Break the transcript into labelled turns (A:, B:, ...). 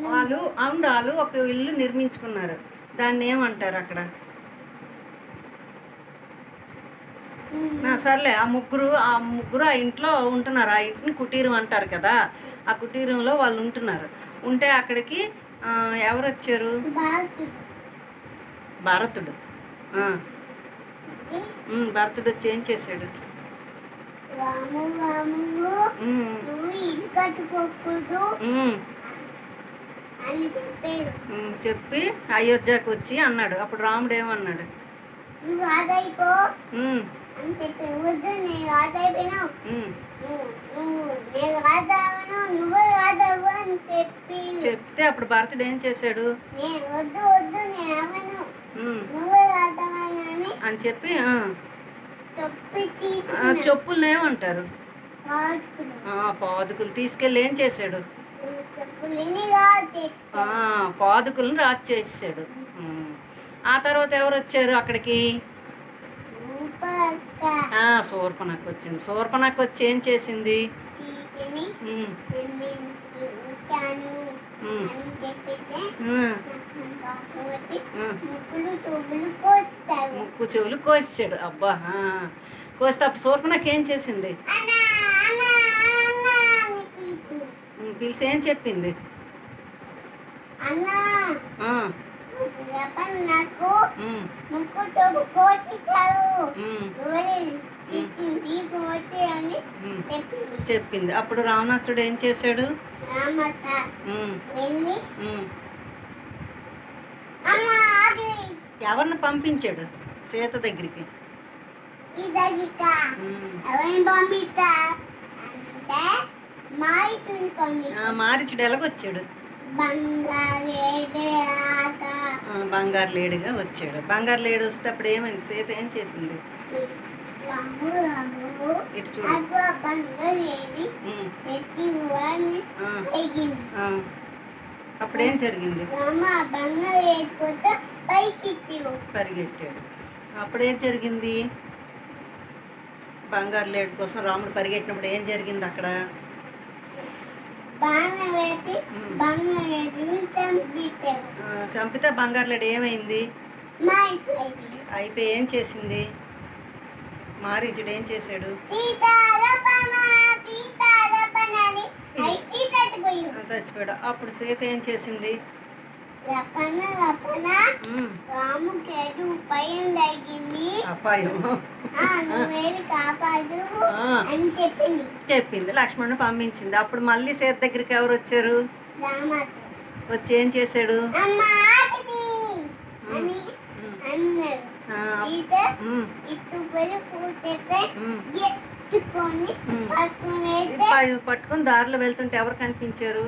A: వాళ్ళు ఒక ఇల్లు నిర్మించుకున్నారు. దాన్ని ఏమంటారు అక్కడ? సర్లే, ఆ ముగ్గురు ఆ ఇంట్లో ఉంటున్నారు. ఆ ఇంటిని కుటీరం అంటారు కదా. ఆ కుటీరంలో వాళ్ళు ఉంటున్నారు. ఉంటే అక్కడికి ఎవరు వచ్చారు? భరతుడు. భరతుడు వచ్చి ఏం చేశాడు? చెప్పి అయోధ్యకు వచ్చి అన్నాడు. అప్పుడు రాముడు ఏమన్నాడు? చెప్తే అప్పుడు భరతుడు ఏం చేశాడు అని చెప్పి చెప్పులు ఏమంటారు? పాదుకులు తీసుకెళ్ళి ఏం చేశాడు? పాదుకులను రాజు చేసాడు. ఆ తర్వాత ఎవరు వచ్చారు అక్కడికి? శూర్పణఖ వచ్చింది. శూర్పణఖ వచ్చి ఏం చేసింది? ముక్కు చెవులు కోసాడు. అబ్బా, కోస్తే అప్పుడు శూర్పణఖ ఏం చేసింది? పిలిచి ఏం చెప్పింది? చెప్పింది. అప్పుడు రావణాసుడు ఏం చేశాడు? ఎవరిని పంపించాడు సీత దగ్గరికి? మారీచుడు ఎలాగొచ్చాడు? బంగారు లేడుగా వచ్చాడు. బంగారు లేడు వస్తే అప్పుడు ఏమైంది? సీత ఏం చేసింది? ఇటు చూడు. అప్పుడేం జరిగింది? పరిగెట్టాడు. అప్పుడేం జరిగింది? బంగారు లేడు కోసం రాముడు పరిగెట్టినప్పుడు ఏం జరిగింది అక్కడ? చంపితే బంగారు లేడు ఏమైంది? అయిపోయి ఏం చేసింది? మారీచుడు ఏం చేశాడు? చచ్చిపోయాడు. అప్పుడు సీత ఏం చేసింది? చెప్పింది. లక్ష్మణుని పంపించింది. అప్పుడు మళ్ళీ సీత దగ్గరికి ఎవరు వచ్చారు? వచ్చి ఏం చేశాడు? పట్టుకొని దారిలో వెళ్తుంటే ఎవరు కనిపించారు?